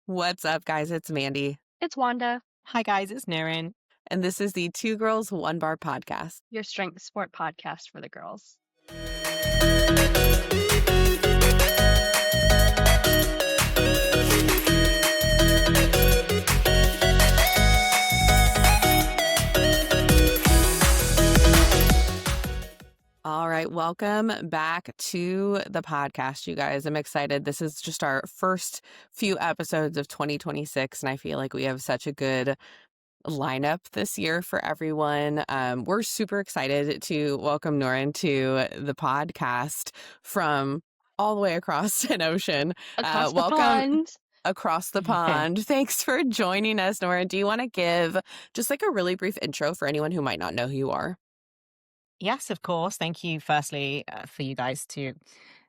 What's up, guys? It's Mandi, It's Wanda, Hi guys, it's Noorin. and this is the Two Girls, One Bar podcast. your strength sport podcast for the girls. All right, welcome back to the podcast, you guys. I'm excited. This is just our first few episodes of 2026, and I feel like we have such a good lineup this year for everyone. We're super excited to welcome Noorin to the podcast from all the way across an ocean. Across the Welcome pond. across the pond. Thanks for joining us, Noorin. Do you want to give just like a really brief intro for anyone who might not know who you are? Yes, of course. Thank you, firstly, for you guys to.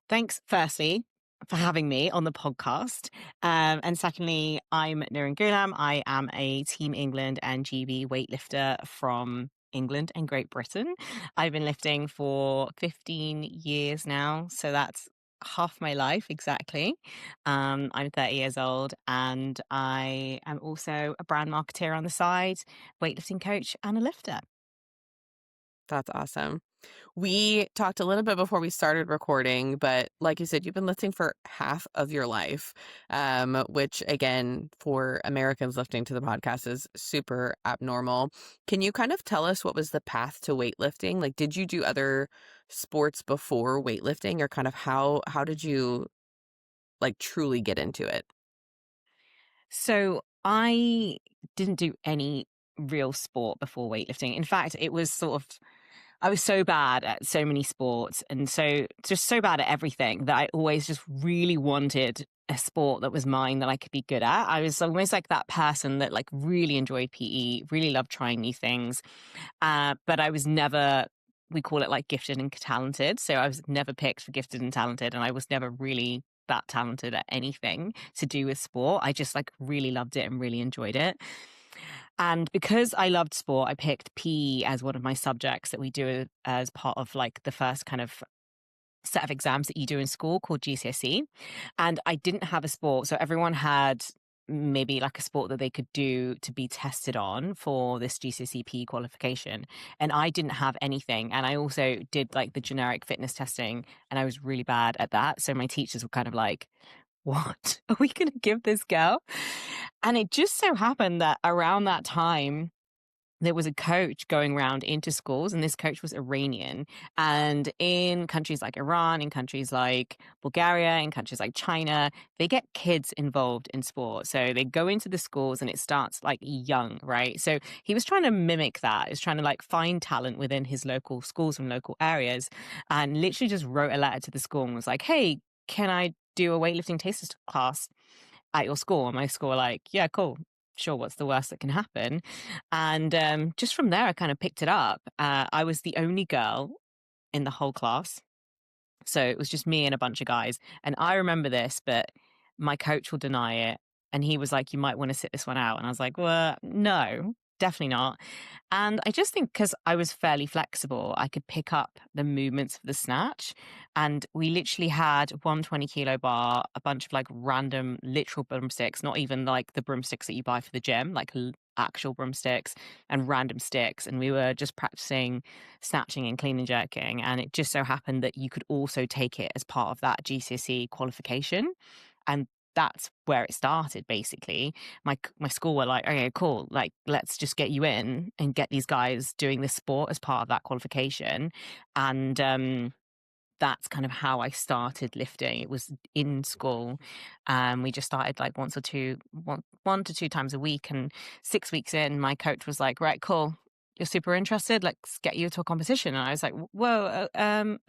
Thanks, firstly, for having me on the podcast. And secondly, I'm Noorin Gulam. I am a Team England and GB weightlifter from England and Great Britain. I've been lifting for 15 years now, so that's half my life exactly. I'm 30 years old, and I am also a brand marketeer on the side, weightlifting coach, and a lifter. That's awesome. We talked a little bit before we started recording, but like you said, you've been lifting for half of your life, which again, for Americans listening to the podcast is super abnormal. Can you kind of tell us what was the path to weightlifting? Like, did you do other sports before weightlifting, or kind of how did you like truly get into it? So I didn't do any real sport before weightlifting. In fact, it was sort of, I was so bad at so many sports and so bad at everything that I always just really wanted a sport that was mine that I could be good at. I was almost like that person that like really enjoyed PE, really loved trying new things. But I was never, we call it like gifted and talented. So I was never picked for gifted and talented, and I was never really that talented at anything to do with sport. I just like really loved it and really enjoyed it. And because I loved sport, I picked PE as one of my subjects that we do as part of like the first kind of set of exams that you do in school called GCSE. And I didn't have a sport. So everyone had maybe like a sport that they could do to be tested on for this GCSE PE qualification. And I didn't have anything. And I also did like the generic fitness testing, and I was really bad at that. So my teachers were kind of like, what are we going to give this girl? And it just so happened that around that time, there was a coach going around into schools, and this coach was Iranian. And in countries like Iran, in countries like Bulgaria, in countries like China, they get kids involved in sport. So they go into the schools and it starts like young, right? So he was trying to mimic that. He was trying to like find talent within his local schools and local areas, and literally just wrote a letter to the school and was like, hey, can I do a weightlifting taster class at your school? And my school were like, yeah, cool. Sure, what's the worst that can happen? And just from there, I kind of picked it up. I was the only girl in the whole class. So it was just me and a bunch of guys. And I remember this, but my coach will deny it. And he was like, you might want to sit this one out. And I was like, well, no, definitely not. And I just think because I was fairly flexible, I could pick up the movements of the snatch. And we literally had 120-kilo bar, a bunch of like random literal broomsticks, not even like the broomsticks that you buy for the gym, like actual broomsticks and random sticks. And we were just practicing snatching and clean and jerking. And it just so happened that you could also take it as part of that GCSE qualification. And that's where it started, basically. My school were like, okay, cool, like let's just get you in and get these guys doing this sport as part of that qualification. And that's kind of how I started lifting. It was in school. We just started like one to two times a week. And 6 weeks in, my coach was like, right, cool, you're super interested, let's get you to a competition. And I was like, whoa,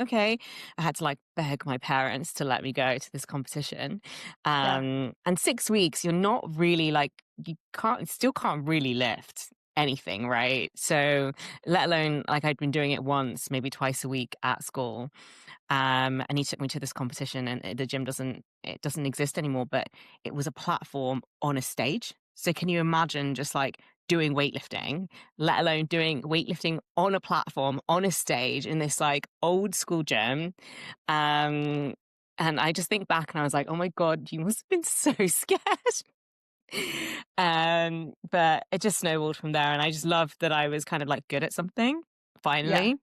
okay. I had to like beg my parents to let me go to this competition. And 6 weeks, you're not really like, still can't really lift anything, right? So let alone like I'd been doing it once, maybe twice a week at school. And he took me to this competition, and the gym doesn't exist anymore, but it was a platform on a stage. So can you imagine just like doing weightlifting, let alone doing weightlifting on a platform, on a stage in this like old school gym? And I just think back and I was like, oh my God, you must have been so scared. But it just snowballed from there, and I just loved that I was kind of like good at something Yeah. finally.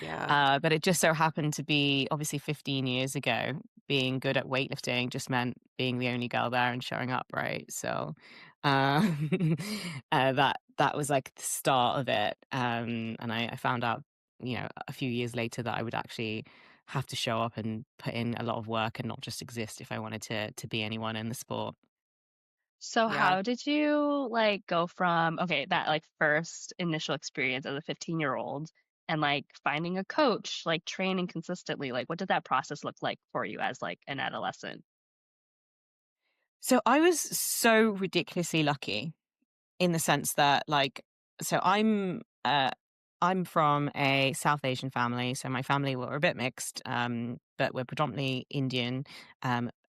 Yeah. But it just so happened to be obviously 15 years ago, being good at weightlifting just meant being the only girl there and showing up, right? So um, that was like the start of it. And I found out, a few years later that I would actually have to show up and put in a lot of work and not just exist if I wanted to be anyone in the sport. So Yeah. how did you like go from okay, that like first initial experience as a 15-year-old and like finding a coach, like training consistently, like what did that process look like for you as like an adolescent? So I was so ridiculously lucky in the sense that so I'm from a South Asian family, so my family were a bit mixed, but we're predominantly Indian,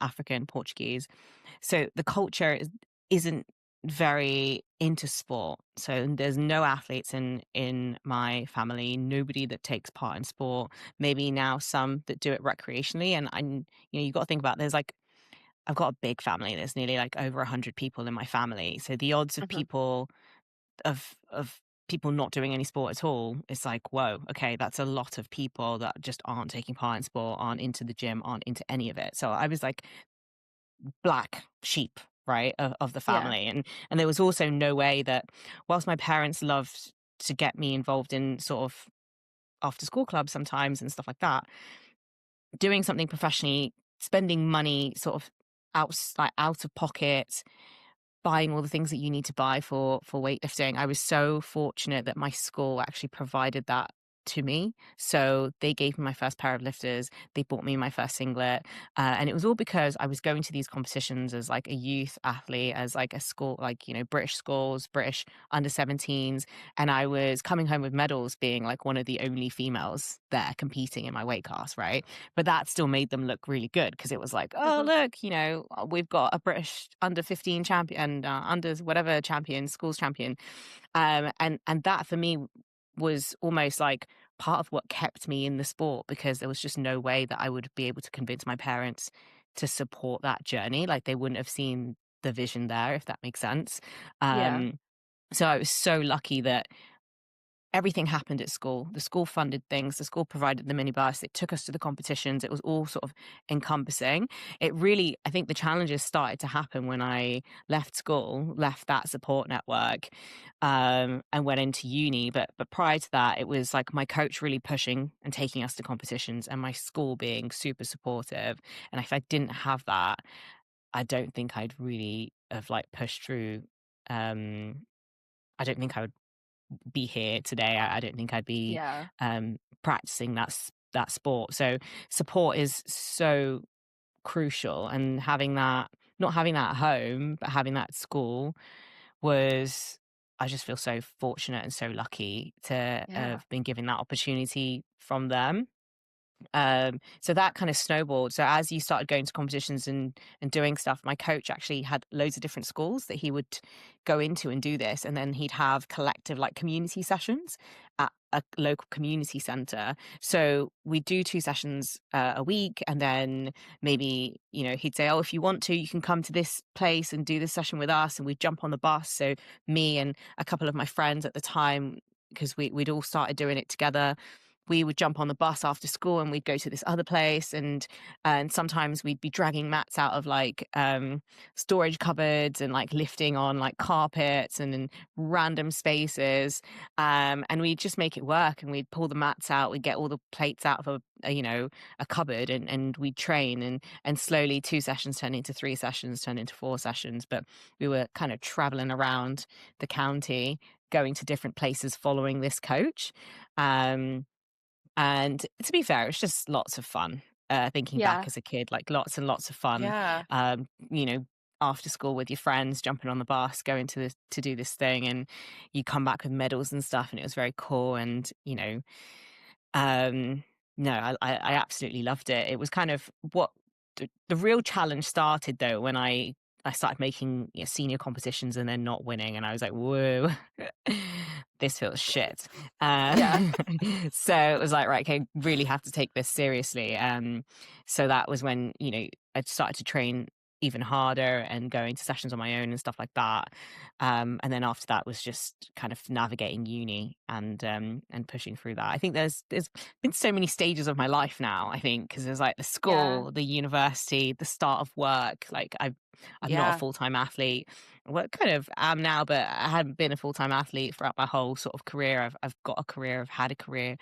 African, Portuguese. So the culture isn't very into sport. So there's no athletes in my family, nobody that takes part in sport. Maybe now some that do it recreationally, and you got to think about I've got a big family. There's nearly like over 100 people in my family. So the odds of Hmm. people not doing any sport at all, it's like, whoa, okay, that's a lot of people that just aren't taking part in sport, aren't into the gym, aren't into any of it. So I was like black sheep, right, of the Yeah. family. And there was also no way that whilst my parents loved to get me involved in sort of after school clubs sometimes and stuff like that, doing something professionally, spending money sort of out of pocket, buying all the things that you need to buy for weightlifting. I was so fortunate that my school actually provided that to me. So they gave me my first pair of lifters. They bought me my first singlet, and it was all because I was going to these competitions as like a youth athlete, as like a school, like British schools, British under 17s, and I was coming home with medals, being like one of the only females there competing in my weight class, right? But that still made them look really good because it was like, oh, Hmm. look, we've got a British under 15 champion, under whatever champion, schools champion. And that for me was almost like part of what kept me in the sport, because there was just no way that I would be able to convince my parents to support that journey. Like they wouldn't have seen the vision there, if that makes sense. Yeah. Um, so I was so lucky that everything happened at school. The school funded things. The school provided the minibus. It took us to the competitions. It was all sort of encompassing. It really, I think the challenges started to happen when I left school, left that support network, and went into uni. But prior to that, it was like my coach really pushing and taking us to competitions, and my school being super supportive. And if I didn't have that, I don't think I'd really have like pushed through. I don't think I would be here today. I don't think I'd be Yeah. practicing that sport. So support is so crucial, and having that, not having that at home, but having that at school was. I just feel so fortunate and so lucky to Yeah. have been given that opportunity from them. So that kind of snowballed. So as you started going to competitions and doing stuff, my coach actually had loads of different schools that he would go into and do this, and then he'd have collective like community sessions at a local community center. So we do 2 sessions a week, and then maybe he'd say, oh, if you want to, you can come to this place and do this session with us, and we'd jump on the bus. So me and a couple of my friends at the time, because we'd all started doing it together, we would jump on the bus after school and we'd go to this other place, and sometimes we'd be dragging mats out of like storage cupboards and like lifting on like carpets and in random spaces, and we'd just make it work, and we'd pull the mats out, we'd get all the plates out of a cupboard, and we'd train, and slowly 2 sessions turned into 3 sessions, turned into 4 sessions. But we were kind of traveling around the county, going to different places following this coach. And to be fair, it's just lots of fun. Thinking back Yeah. as a kid, like lots and lots of fun. Yeah. Um, you know, After school with your friends, jumping on the bus, going to do this thing, and you come back with medals and stuff, and it was very cool. And um, no, I absolutely loved it. It was kind of what the real challenge started though when I started making senior competitions and then not winning, and I was like, whoa, this feels shit. Yeah. So it was like, right, okay, really have to take this seriously. So that was when I started to train even harder and going to sessions on my own and stuff like that. And then after that was just kind of navigating uni and pushing through that. I think there's been so many stages of my life now, I think, because there's like the Yeah. school, the university, the start of work. Like I'm not a Yeah. full-time athlete. Well, kind of am now, but I haven't been a full-time athlete throughout my whole sort of career. I've got a career, I've had a career.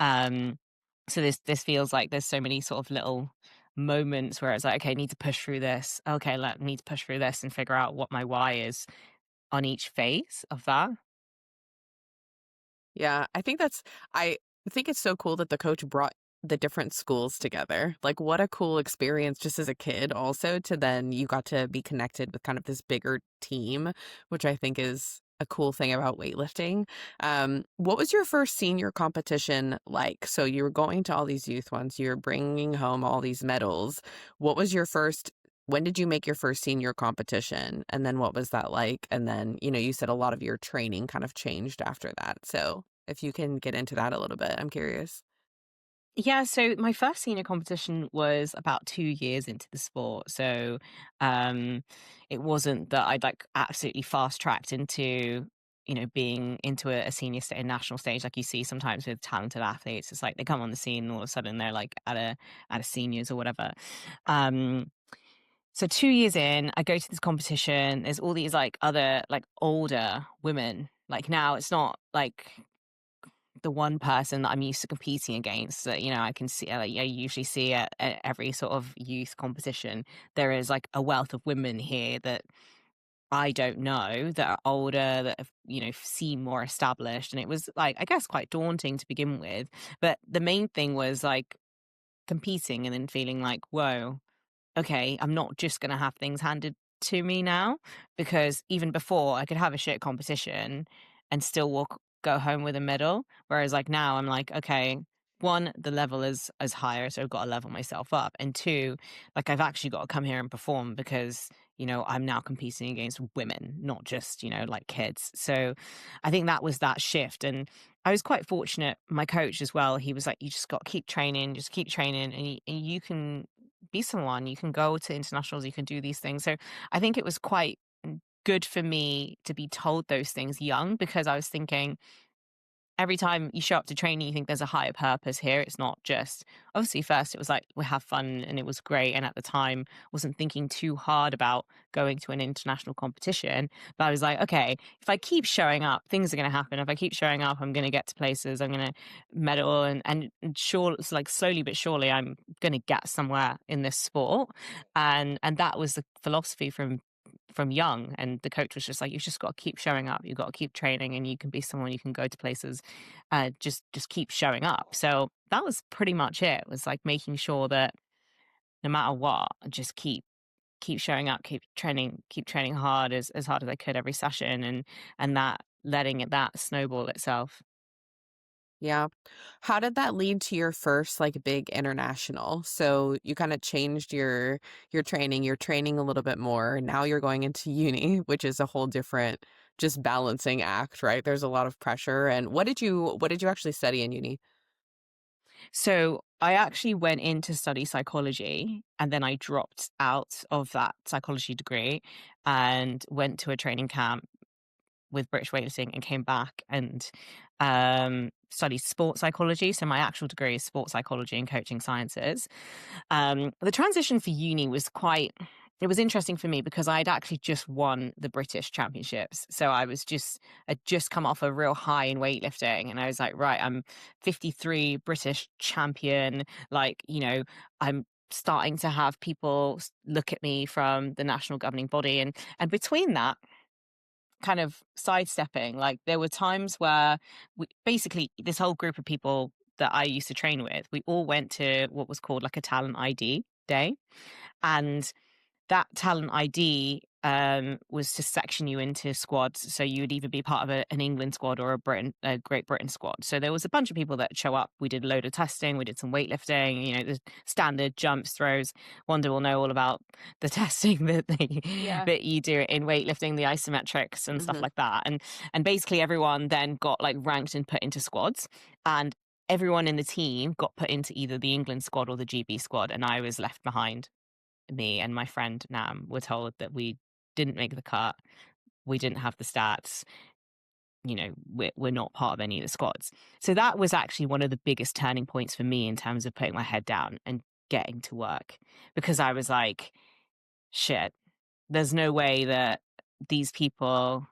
Um, so this feels like there's so many sort of little moments where it's like, okay, I need to push through this. Okay, let need to push through this and figure out what my why is on each phase of that. Yeah, I think it's so cool that the coach brought the different schools together. Like, what a cool experience just as a kid also to then you got to be connected with kind of this bigger team, which I think is a cool thing about weightlifting. What was your first senior competition like? So you were going to all these youth ones, you're bringing home all these medals. What was your first when did you make your first senior competition? And then what was that like? And then, you said a lot of your training kind of changed after that. So if you can get into that a little bit, I'm curious. Yeah, so my first senior competition was about 2 years into the sport. So um it wasn't that I'd like absolutely fast tracked into being into a senior national stage like you see sometimes with talented athletes. It's like they come on the scene and all of a sudden they're like at a seniors or whatever. um So 2 years in, I go to this competition. There's all these like other like older women. Like now it's not like the one person that I'm used to competing against that, I can see, like, I usually see at every sort of youth competition. There is like a wealth of women here that I don't know that are older, that have, seem more established. And it was like, I guess, quite daunting to begin with. But the main thing was like competing and then feeling like, whoa, okay, I'm not just going to have things handed to me now, because even before I could have a shit competition and still go home with a medal. Whereas like now I'm like, okay, one, the level is as higher, so I've got to level myself up. And two, like I've actually got to come here and perform because, I'm now competing against women, not just, like kids. So I think that was that shift. And I was quite fortunate. My coach as well, he was like, you just got to keep training, just keep training, and you can be someone, you can go to internationals, you can do these things. So I think it was quite good for me to be told those things young, because I was thinking, every time you show up to training, you think there's a higher purpose here. It's not just, obviously, first it was like we have fun and it was great. And at the time, wasn't thinking too hard about going to an international competition. But I was like, okay, if I keep showing up, things are going to happen. If I keep showing up, I'm going to get to places, I'm going to medal. And sure, it's like slowly but surely, I'm going to get somewhere in this sport. And that was the philosophy from young. And the coach was just like, you've just got to keep showing up, you've got to keep training, and you can be someone, you can go to places. Just keep showing up. So that was pretty much it. It was like making sure that no matter what, just keep showing up, keep training hard as I could every session, and that letting that snowball itself. Yeah. How did that lead to your first like big international? So you kind of changed your training, you're training a little bit more. Now you're going into uni, which is a whole different just balancing act, right? There's a lot of pressure. And what did you actually study in uni? So I actually went in to study psychology, and then I dropped out of that psychology degree and went to a training camp with British weightlifting and came back and studied sports psychology. So my actual degree is sports psychology and coaching sciences. The transition for uni was it was interesting for me because I'd actually just won the British championships. So I'd just come off a real high in weightlifting, and I was like, right, I'm 53 British champion. Like, I'm starting to have people look at me from the national governing body. And between that, kind of sidestepping, like there were times where basically this whole group of people that I used to train with, we all went to what was called like a talent ID day. And that talent ID was to section you into squads. So you would either be part of an England squad or a Great Britain squad. So there was a bunch of people that show up. We did a load of testing. We did some weightlifting, the standard jumps, throws. Wanda will know all about the testing Yeah. that you do in weightlifting, the isometrics and stuff Hmm. like that. And basically everyone then got like ranked and put into squads. And everyone in the team got put into either the England squad or the GB squad. And I was left behind me and my friend Nam were told that we didn't make the cut, we didn't have the stats, you know, we're not part of any of the squads. So that was actually one of the biggest turning points for me in terms of putting my head down and getting to work, because I was like, shit, there's no way that these people,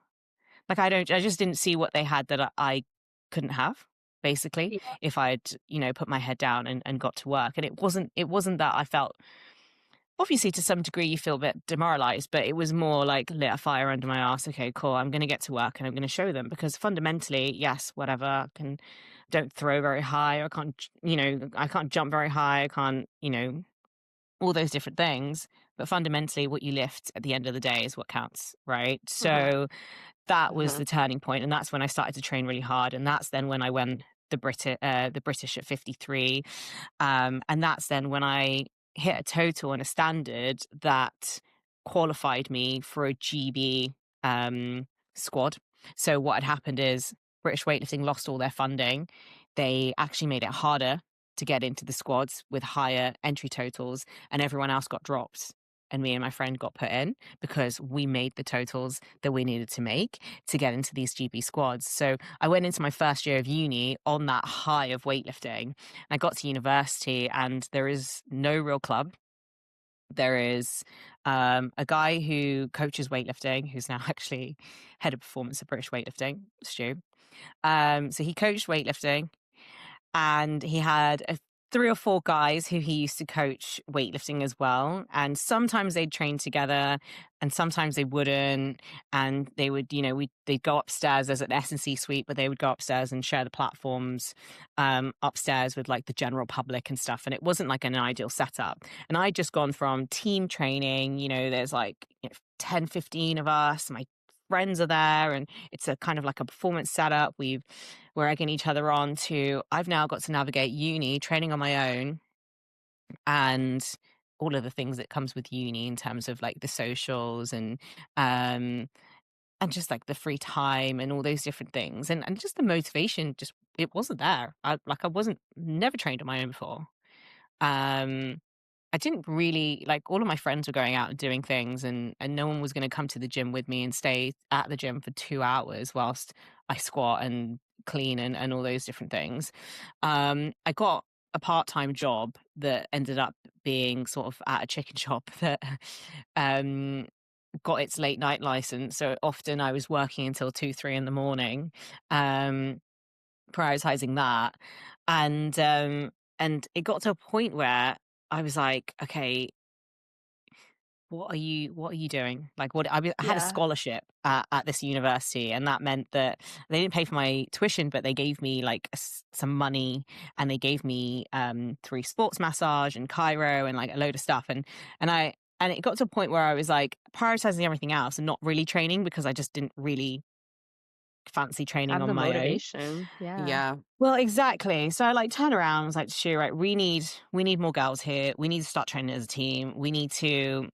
like, I just didn't see what they had that I couldn't have, basically, Yeah. if I'd, you know, put my head down and got to work. And it wasn't that I felt, obviously to some degree you feel a bit demoralized, but it was more like lit a fire under my ass. Okay, cool. I'm going to get to work and I'm going to show them, because fundamentally, yes, whatever, don't throw very high. I can't, you know, I can't jump very high. I can't, you know, all those different things. But fundamentally, what you lift at the end of the day is what counts, right? Mm-hmm. So that was Mm-hmm. the turning point, and that's when I started to train really hard, and that's then when I won the British at 53, and that's then when I hit a total and a standard that qualified me for a GB squad. So what had happened is British weightlifting lost all their funding. They actually made it harder to get into the squads with higher entry totals, and everyone else got dropped. And me and my friend got put in because we made the totals that we needed to make to get into these GB squads. So I went into my first year of uni on that high of weightlifting. I got to university and there is no real club. There is a guy who coaches weightlifting, who's now actually head of performance of British weightlifting, Stu. So he coached weightlifting, and he had 3 or 4 guys who he used to coach weightlifting as well. And sometimes they'd train together and sometimes they wouldn't. And they would, you know, they'd go upstairs. There's an S&C suite, but they would go upstairs and share the platforms upstairs with like the general public and stuff. And it wasn't like an ideal setup. And I'd just gone from team training, you know, there's like 10, 15 of us. My friends are there, and it's a kind of like a performance setup. We're egging each other on to, I've now got to navigate uni, training on my own, and all of the things that comes with uni in terms of like the socials um and just like the free time and all those different things, and just the motivation, just it wasn't there. I wasn't never trained on my own before. um I didn't really, like, all of my friends were going out and doing things, and no one was going to come to the gym with me and stay at the gym for 2 hours whilst I squat and clean and all those different things. I got a part-time job that ended up being sort of at a chicken shop that um, got its late night license. So often I was working until 2, 3 in the morning, um, prioritizing that. And it got to a point where I was like, okay, what are you doing? Like, I had a Yeah. scholarship at this university, and that meant that they didn't pay for my tuition, but they gave me like some money, and they gave me free sports massage and chiro and like a load of stuff. And it got to a point where I was like prioritizing everything else and not really training, because I just didn't really fancy training Have on the my own. motivation. Yeah. Yeah. Well, exactly. So I like turn around, I was like, sure, right, we need more girls here. We need to start training as a team. We need to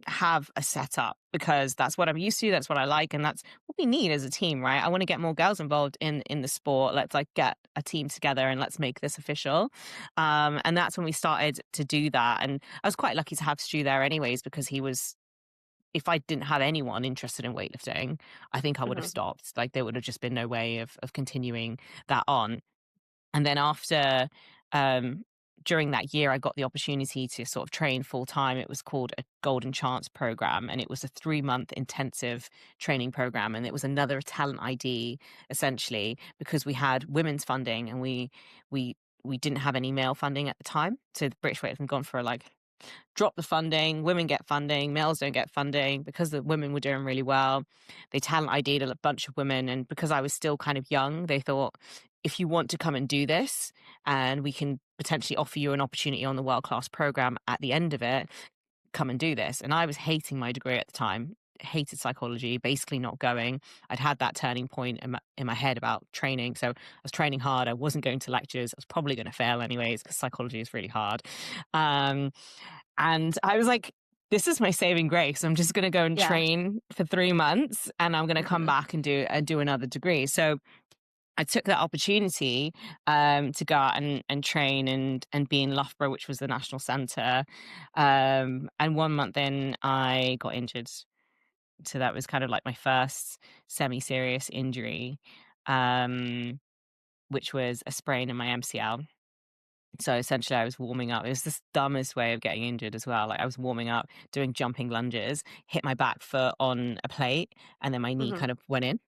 have a setup, because that's what I'm used to, that's what I like, and that's what we need as a team, right? I want to get more girls involved in the sport. Let's like get a team together and let's make this official. And that's when we started to do that. And I was quite lucky to have Stu there anyways, because he was, if I didn't have anyone interested in weightlifting, I think I would have Mm-hmm. stopped. Like, there would have just been no way of continuing that on. And then after, um, during that year, I got the opportunity to sort of train full time. It was called a Golden Chance program, and it was a 3-month intensive training program. And it was another talent ID, essentially, because we had women's funding and we didn't have any male funding at the time. So the British Weightlifting had gone for like, drop the funding, women get funding, males don't get funding, because the women were doing really well. They talent ID'd a bunch of women, and because I was still kind of young, they thought, if you want to come and do this, and we can potentially offer you an opportunity on the world class program at the end of it, come and do this. And I was hating my degree at the time, hated psychology, basically not going. I'd had that turning point in my head about training. So I was training hard. I wasn't going to lectures. I was probably going to fail anyways, because psychology is really hard. And I was like, this is my saving grace. I'm just going to go and Yeah. train for 3 months, and I'm going to come Mhm. back and do another degree. So I took that opportunity to go out and train and be in Loughborough, which was the national centre. And 1 month in, I got injured. So that was kind of like my first semi-serious injury, um, which was a sprain in my MCL. So essentially, I was warming up. It was the dumbest way of getting injured as well. Like I was warming up, doing jumping lunges, hit my back foot on a plate, and then my knee Mhm. kind of went in.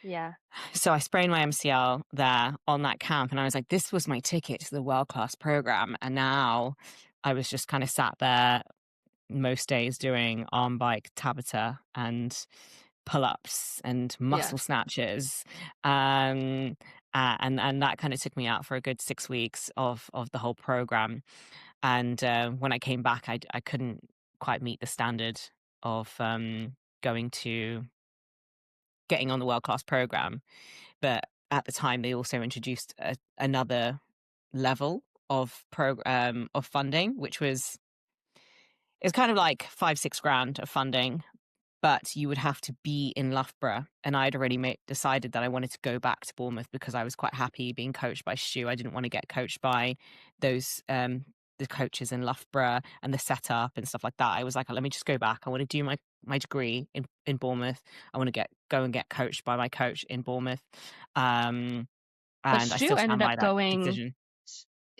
Yeah. So I sprained my MCL there on that camp, and I was like, this was my ticket to the world-class program. And now I was just kind of sat there most days doing arm bike Tabata and pull-ups and Yeah. muscle snatches. Um, and that kind of took me out for a good 6 weeks of the whole program. And when I came back, I couldn't quite meet the standard of going to getting on the world-class program. But at the time, they also introduced another level of funding, which was it's kind of like 5-6 grand of funding, but you would have to be in Loughborough. And I'd already decided that I wanted to go back to Bournemouth because I was quite happy being coached by Stu. I didn't want to get coached by those the coaches in Loughborough and the setup and stuff like that. I was like, let me just go back. I want to do my degree in Bournemouth. I want to go and get coached by my coach in Bournemouth. Um, But and I still stand by that decision.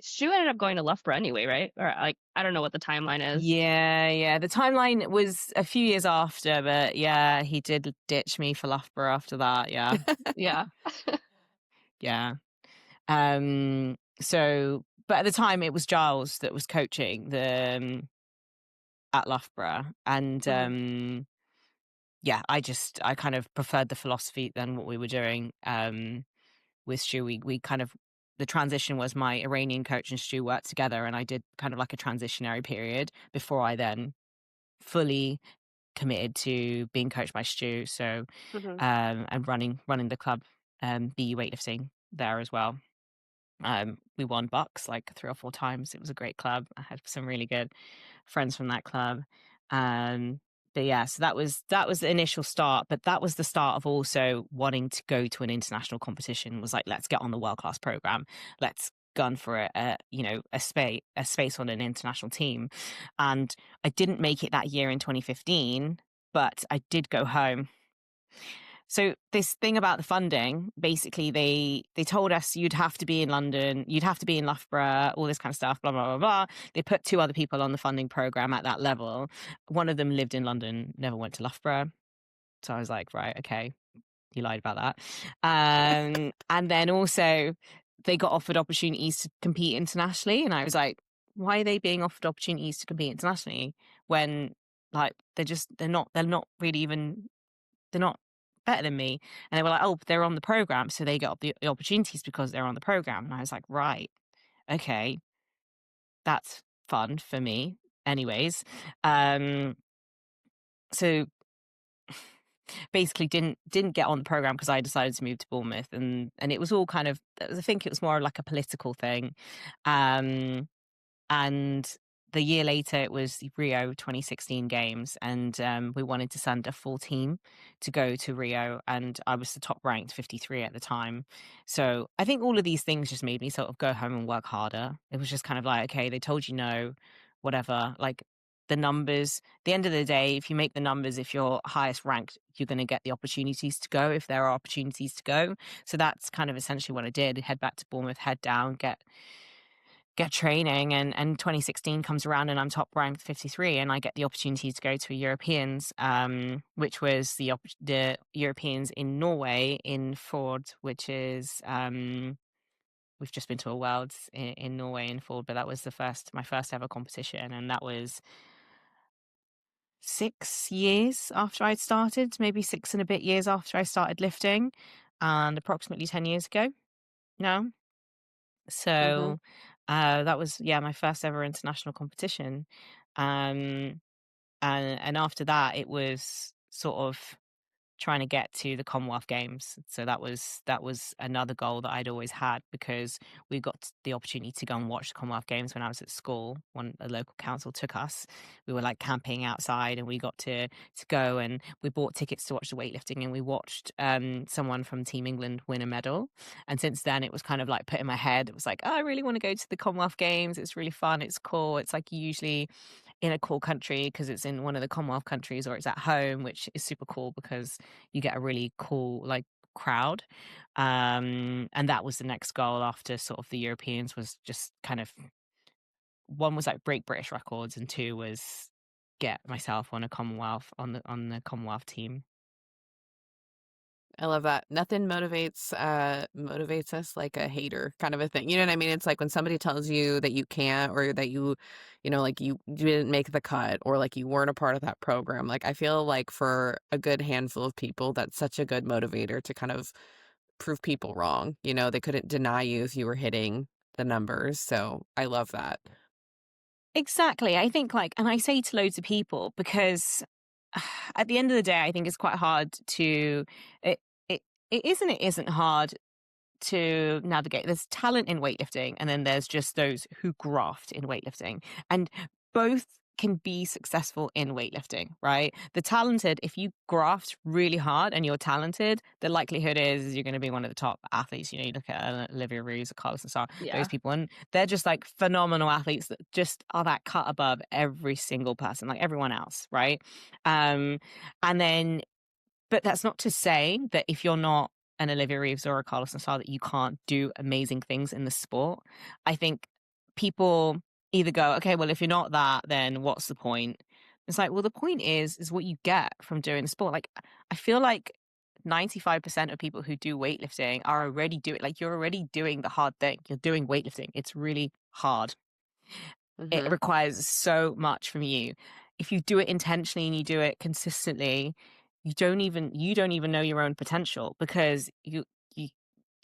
Stu ended up going to Loughborough anyway, right? Or like I don't know what the timeline is. Yeah. The timeline was a few years after, but yeah, he did ditch me for Loughborough after that. Yeah. Yeah. Yeah. So, but at the time it was Giles that was coaching at Loughborough. And Mhm. yeah, I kind of preferred the philosophy than what we were doing with Stu. We kind of, the transition was my Iranian coach and Stu worked together, and I did kind of like a transitionary period before I then fully committed to being coached by Stu. So, Mhm. and running the club, BU weightlifting there as well. We won Bucks like 3 or 4 times. It was a great club. I had some really good friends from that club. Um, but yeah, so that was the initial start. But that was the start of also wanting to go to an international competition. Was like, let's get on the world class program. Let's gun for a space on an international team. And I didn't make it that year in 2015, but I did go home. So this thing about the funding, basically they told us you'd have to be in London, you'd have to be in Loughborough, all this kind of stuff, blah, blah, blah, blah. They put 2 other people on the funding program at that level. One of them lived in London, never went to Loughborough. So I was like, right, okay, you lied about that. And then also they got offered opportunities to compete internationally. And I was like, why are they being offered opportunities to compete internationally when like they're not really even they're not better than me. And they were like, oh, they're on the program, so they got the opportunities because they're on the program. And I was like, right, okay, that's fun for me. Anyways, um, so basically didn't get on the program because I decided to move to Bournemouth, and it was all kind of, I think it was more like a political thing. Um, and the year later it was the Rio 2016 games, and we wanted to send a full team to go to Rio, and I was the top ranked 53 at the time. So I think all of these things just made me sort of go home and work harder. It was just kind of like, okay, they told you no, whatever. Like the numbers, at the end of the day, if you make the numbers, if you're highest ranked, you're going to get the opportunities to go if there are opportunities to go. So that's kind of essentially what I did. Head back to Bournemouth, head down, get training, and 2016 comes around and I'm top ranked 53 and I get the opportunity to go to a Europeans, which was the Europeans in Norway in Ford, which is we've just been to a Worlds in Norway in Ford, but that was my first ever competition, and that was 6 years after I'd started, maybe 6 and a bit years after I started lifting, and approximately 10 years ago now. Mhm. So that was, yeah, my first ever international competition. Um, and after that, it was sort of trying to get to the Commonwealth Games. So that was another goal that I'd always had, because we got the opportunity to go and watch the Commonwealth Games when I was at school. When a local council took us, we were like camping outside, and we got to go, and we bought tickets to watch the weightlifting, and we watched someone from Team England win a medal. And since then, it was kind of like put in my head. It was like, oh, I really want to go to the Commonwealth Games. It's really fun. It's cool. It's like usually in a cool country because it's in one of the Commonwealth countries, or it's at home, which is super cool because you get a really cool like crowd. And that was the next goal after sort of the Europeans, was just kind of, one was like break British records, and two was get myself on a Commonwealth, on the Commonwealth team. I love that. Nothing motivates us like a hater kind of a thing. You know what I mean? It's like when somebody tells you that you can't, or that like you didn't make the cut, or like you weren't a part of that program. Like I feel like for a good handful of people, that's such a good motivator to kind of prove people wrong. They couldn't deny you if you were hitting the numbers. So I love that. Exactly. I think like, and I say to loads of people, because at the end of the day, I think it's quite hard to, it, it isn't hard to navigate. There's talent in weightlifting, and then there's just those who graft in weightlifting. And both can be successful in weightlifting, right? The talented, if you graft really hard and you're talented, the likelihood is you're going to be one of the top athletes. You look at Olivia Reeves, Carlos and those Yeah. people, and they're just like phenomenal athletes that just are that cut above every single person, like everyone else, right? And then, but that's not to say that if you're not an Olivia Reeves or a Carlos Nassar, that you can't do amazing things in the sport. I think people either go, okay, well, if you're not that, then what's the point? It's like, well, the point is what you get from doing the sport. Like, I feel like 95% of people who do weightlifting are already doing, like, you're already doing the hard thing. You're doing weightlifting. It's really hard. It Hmm. requires so much from you. If you do it intentionally and you do it consistently, you don't even know your own potential, because you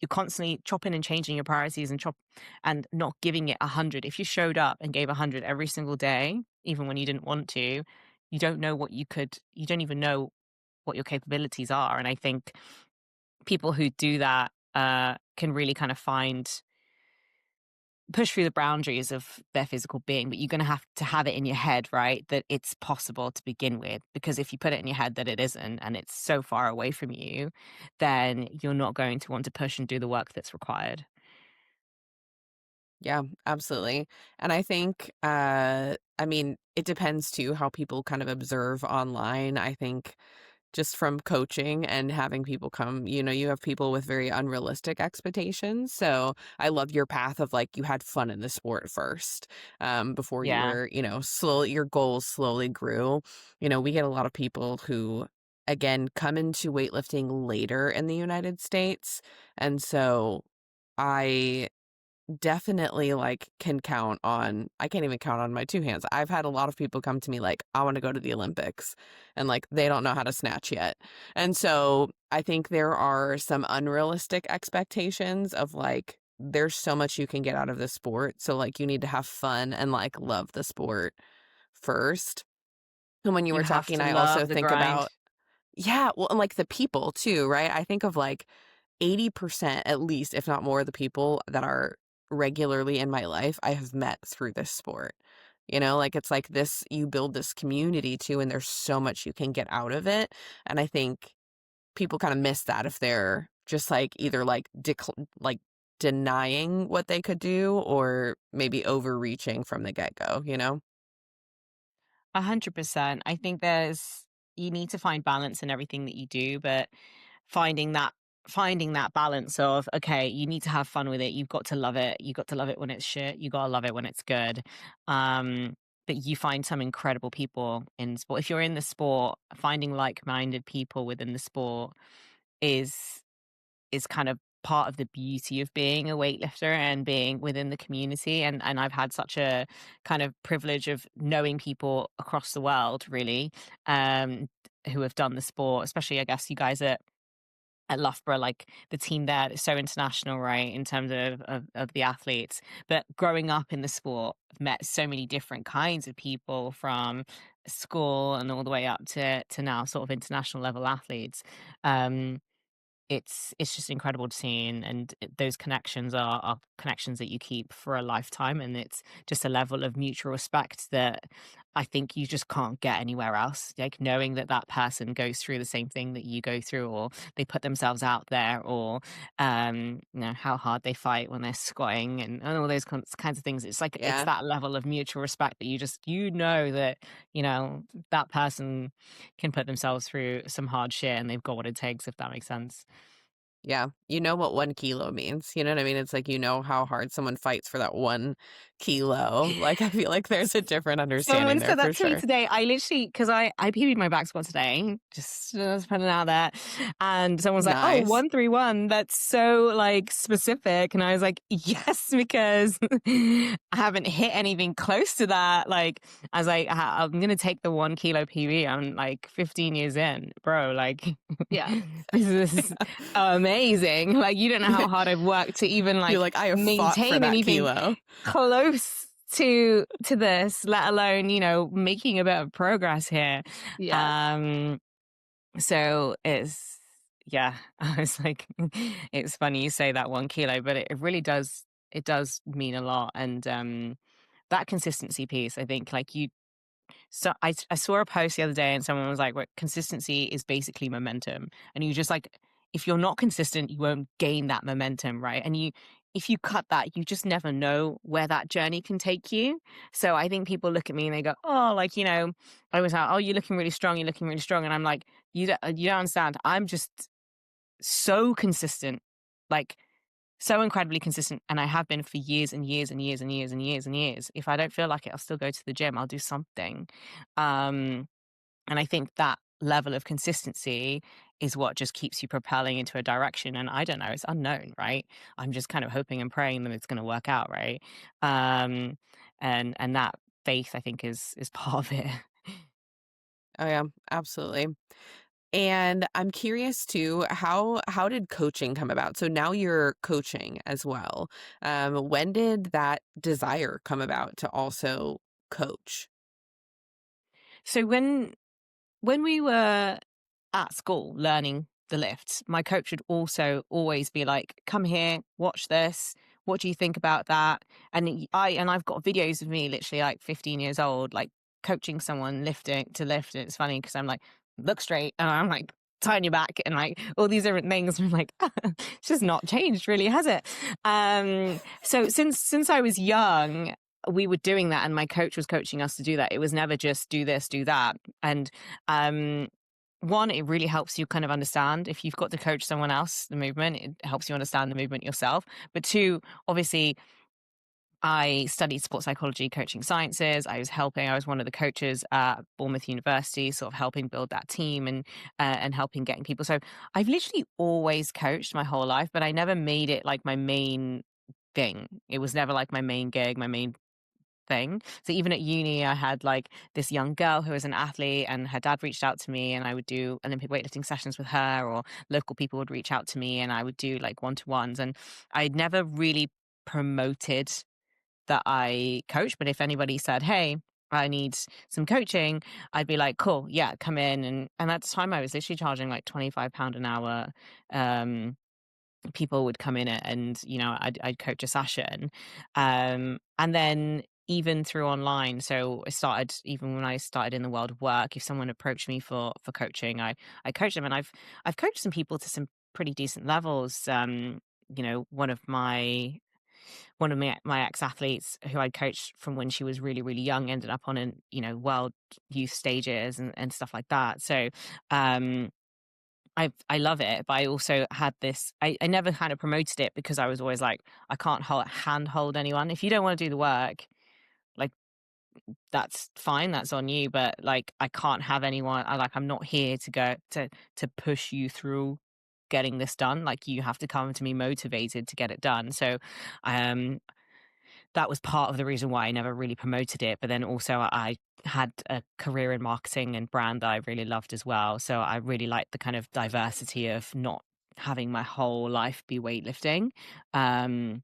you're constantly chopping and changing your priorities, and not giving it 100. If you showed up and gave 100 every single day, even when you didn't want to, you don't know you don't even know what your capabilities are. And I think people who do that can really kind of push through the boundaries of their physical being. But you're going to have it in your head, right, that it's possible to begin with. Because if you put it in your head that it isn't, and it's so far away from you, then you're not going to want to push and do the work that's required. Yeah, absolutely. And I think, I mean, it depends too how people kind of observe online. I think just from coaching and having people come, you have people with very unrealistic expectations. So I love your path of like you had fun in the sport first, before you Yeah. were, slowly your goals slowly grew. We get a lot of people who again come into weightlifting later in the United States. And so I definitely like can count on I can't even count on my two hands. I've had a lot of people come to me like, I want to go to the Olympics, and like they don't know how to snatch yet. And so I think there are some unrealistic expectations of like there's so much you can get out of the sport. So like you need to have fun and like love the sport first. And when you You were have talking, to I also love the think grind. about, yeah, well, and like the people too, right? I think of like 80% at least, if not more, of the people that are regularly in my life, I have met through this sport. Like it's like this, you build this community too, and there's so much you can get out of it. And I think people kind of miss that if they're just like either like like denying what they could do, or maybe overreaching from the get-go. 100%. I think you need to find balance in everything that you do, but finding that finding that balance of, okay, you need to have fun with it. You've got to love it. You've got to love it when it's shit. You got to love it when it's good. Um, but you find some incredible people in sport. If you're in the sport, finding like-minded people within the sport is kind of part of the beauty of being a weightlifter and being within the community. And I've had such a kind of privilege of knowing people across the world, really, um, who have done the sport, especially, I guess, you guys at Loughborough, like the team there is so international, right, in terms of the athletes. But growing up in the sport, I've met so many different kinds of people, from school and all the way up to now sort of international level athletes. Um, it's just incredible to see, those connections are connections that you keep for a lifetime, and it's just a level of mutual respect that I think you just can't get anywhere else. Like knowing that that person goes through the same thing that you go through, or they put themselves out there, or how hard they fight when they're squatting, and all those kinds of things. It's like it's Yeah. that level of mutual respect that you know that that person can put themselves through some hard shit and they've got what it takes, if that makes sense. Yeah. You know what 1 kilo means. You know what I mean? It's like you know how hard someone fights for that 1 kilo. Like, I feel like there's a different understanding Someone there said for that to me sure. today. I literally, because I PB'd my back squat today, just putting it out there, and someone's like, "Oh, Nice. 131. That's so like specific," and I was like, "Yes, because I haven't hit anything close to that." Like, I was like, I'm gonna take the 1 kilo PB. I'm like 15 years in, bro. Like, Yeah. this is amazing. Like, you don't know how hard I've worked to even You're like like, I have fought for maintain that anything kilo. close to this, let alone making a bit of progress here. Yeah. um so it's yeah. I was like, it's funny you say that 1 kilo, but it really does mean a lot. And that consistency piece, I think, like you so I saw a post the other day and someone was like, "Well, consistency is basically momentum." And you just like, if you're not consistent, you won't gain that momentum, right? And if you cut that, you just never know where that journey can take you. So I think people look at me and they go, "Oh, like, I was like, oh, you're looking really strong. You're looking really strong." And I'm like, you don't understand. I'm just so consistent. Like, so incredibly consistent, and I have been for years and years and years and years and years and years. If I don't feel like it, I'll still go to the gym. I'll do something. Um, and I think that level of consistency is what just keeps you propelling into a direction. And I don't know, it's unknown, right? I'm just kind of hoping and praying that it's going to work out, right? Um, and that faith, I think, is part of it. Oh yeah, absolutely. And I'm curious too, how did coaching come about? So now you're coaching as well. When did that desire come about to also coach? So when we were at school learning the lifts, my coach would also always be like, "Come here, watch this. What do you think about that?" And I've got videos of me literally like 15 years old, like coaching someone lifting to lift. And it's funny because I'm like, "Look straight," and I'm like, "Turn your back," and like all these different things. I'm like, it's just not changed, really, has it? So since I was young, we were doing that, and my coach was coaching us to do that. It was never just do this, do that. And um one, it really helps you kind of understand, if you've got to coach someone else the movement, it helps you understand the movement yourself. But two, obviously, I studied sports psychology, coaching sciences. I was one of the coaches at Bournemouth University, sort of helping build that team and helping getting people. So I've literally always coached my whole life, but I never made it like my main thing. It was never like my main gig, my main thing. So even at uni, I had like this young girl who was an athlete, and her dad reached out to me, and I would do Olympic weightlifting sessions with her, or local people would reach out to me, and I would do like one-to-ones. And I'd never really promoted that I coach, but if anybody said, "Hey, I need some coaching," I'd be like, "Cool, yeah, come in." And at the time, I was literally charging like £25 an hour. Um, People would come in and I'd coach a session, and then even through online. So I started, even when I started in the world of work, if someone approached me for coaching, I coach them. And I've coached some people to some pretty decent levels. One of my ex-athletes who I'd coached from when she was really, really young ended up on an world youth stages and stuff like that. So um I love it, but I also had this. I never kind of promoted it because I was always like, I can't handhold anyone. If you don't want to do the work, like, that's fine, that's on you. But like, I can't have anyone. I'm not here to go to push you through getting this done. Like, you have to come to me motivated to get it done. So, um, that was part of the reason why I never really promoted it. But then also I had a career in marketing and brand that I really loved as well. So I really liked the kind of diversity of not having my whole life be weightlifting. Um,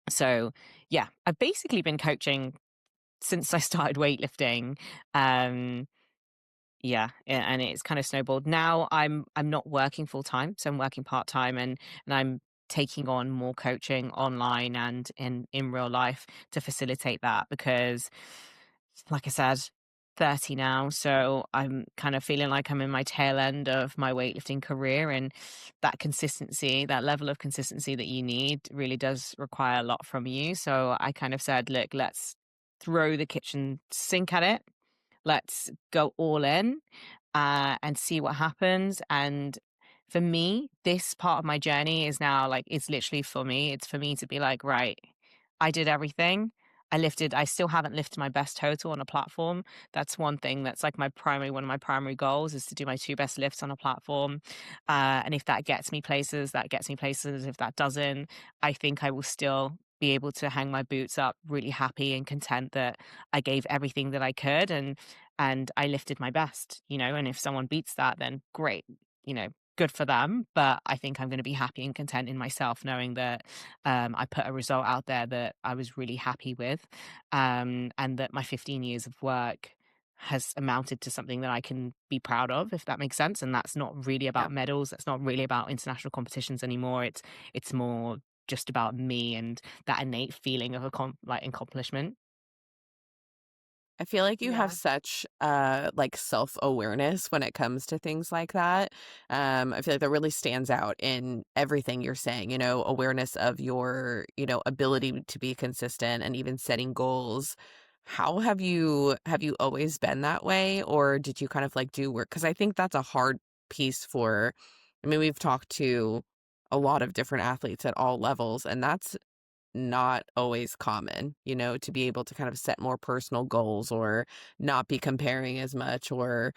so yeah, I've basically been coaching since I started weightlifting. yeah, and it's kind of snowballed. Now I'm not working full time, so I'm working part time, and I'm taking on more coaching online and in real life to facilitate that because, like I said, 30 now, so I'm kind of feeling like I'm in my tail end of my weightlifting career, and that consistency, that level of consistency that you need, really does require a lot from you. So I kind of said, look, let's throw the kitchen sink at it. Let's go all in and see what happens. And for me, this part of my journey is now like, it's literally for me. It's for me to be like, right, I did everything. I still haven't lifted my best total on a platform. That's one thing that's like one of my primary goals is to do my two best lifts on a platform. And if that gets me places, that gets me places. If that doesn't, I think I will still be able to hang my boots up really happy and content that I gave everything that I could and I lifted my best, and if someone beats that, then great, good for them. But I think I'm going to be happy and content in myself knowing that I put a result out there that I was really happy with, and that my 15 years of work has amounted to something that I can be proud of, if that makes sense. And that's not really Yeah. about medals. That's not really about international competitions anymore. It's more just about me and that innate feeling of like accomplishment. I feel like you have Yeah. such like self-awareness when it comes to things like that. I feel like that really stands out in everything you're saying, awareness of your, ability to be consistent and even setting goals. How have you always been that way, or did you kind of like do work? Because I think that's a hard piece for, I mean, we've talked to a lot of different athletes at all levels, and that's not always common, to be able to kind of set more personal goals or not be comparing as much. Or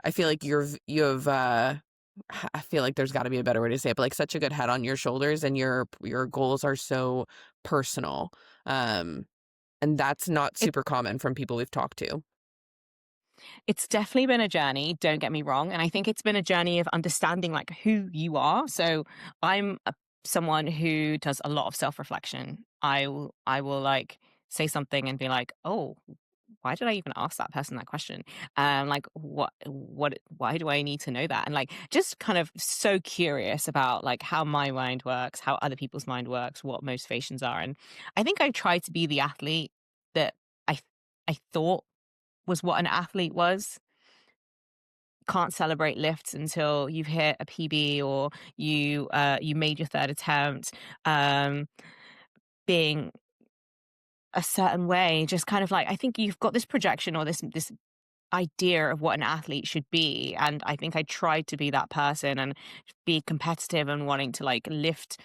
I feel like you have I feel like there's got to be a better way to say it, but like such a good head on your shoulders, and your goals are so personal. Um and that's not It super common from people we've talked to. It's definitely been a journey, don't get me wrong, and I think it's been a journey of understanding, like, who you are. So, someone who does a lot of self-reflection. I will, like, say something and be like, "Oh, why did I even ask that person that question? Like, why do I need to know that?" And, like, just kind of so curious about, like, how my mind works, how other people's mind works, what motivations are, and I think I try to be the athlete that I I thought was what an athlete was. Can't celebrate lifts until you've hit a PB or you made your third attempt. Um, being a certain way, just kind of like I think you've got this projection or this idea of what an athlete should be, and I think I tried to be that person and be competitive and wanting to like lift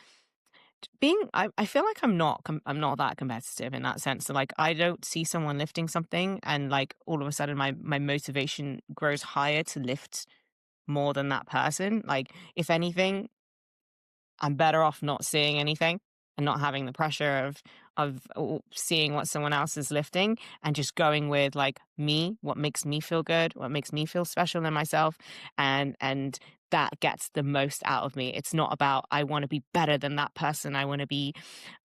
I feel like I'm not that competitive in that sense. So like I don't see someone lifting something and like all of a sudden my motivation grows higher to lift more than that person. Like if anything, I'm better off not seeing anything and not having the pressure of seeing what someone else is lifting and just going with like me, what makes me feel good, what makes me feel special in myself, and that gets the most out of me. It's not about I want to be better than that person. I want to be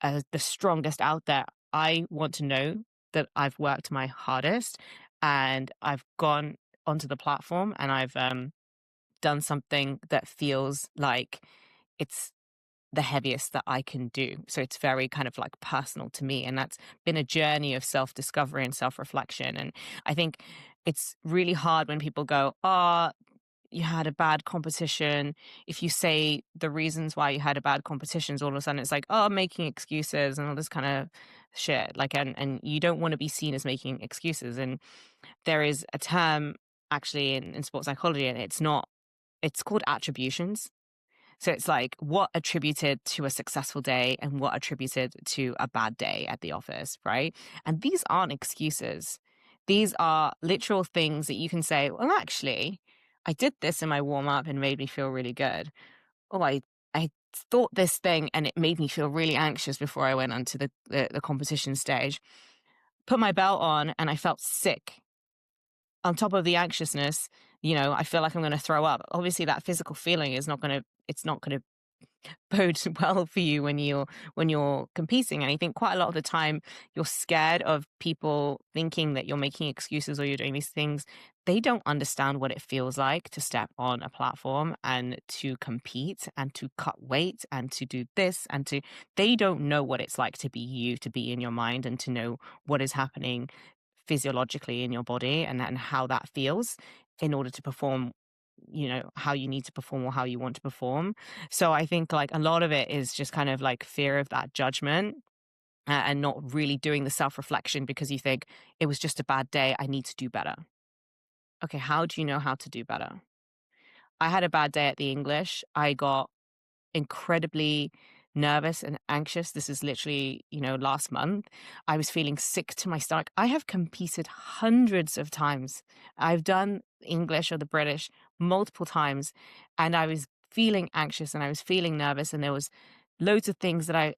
the strongest out there. I want to know that I've worked my hardest and I've gone onto the platform and I've done something that feels like it's the heaviest that I can do. So it's very kind of like personal to me. And that's been a journey of self discovery and self reflection. And I think it's really hard when people go, oh, you had a bad competition. If you say the reasons why you had a bad competitions, all of a sudden it's like, oh, making excuses and all this kind of shit. Like, and you don't want to be seen as making excuses. And there is a term actually in sports psychology, and it's called attributions. So it's like what attributed to a successful day and what attributed to a bad day at the office, right? And these aren't excuses. These are literal things that you can say, well, actually, I did this in my warm up and made me feel really good. Oh, I thought this thing and it made me feel really anxious before I went onto the competition stage. Put my belt on and I felt sick. On top of the anxiousness, I feel like I'm going to throw up. Obviously, that physical feeling it's not going to bodes well for you when you're competing. And I think quite a lot of the time you're scared of people thinking that you're making excuses or you're doing these things they don't understand what it feels like to step on a platform and to compete and to cut weight and to do this and to, they don't know what it's like to be you, to be in your mind and to know what is happening physiologically in your body and how that feels in order to perform, how you need to perform or how you want to perform. So I think like a lot of it is just kind of like fear of that judgment, and not really doing the self-reflection because you think it was just a bad day, I need to do better. Okay, how do you know how to do better? I had a bad day at the English. I got incredibly nervous and anxious. This is literally, last month. I was feeling sick to my stomach. I have competed hundreds of times. I've done English or the British multiple times, and I was feeling anxious and I was feeling nervous, and there was loads of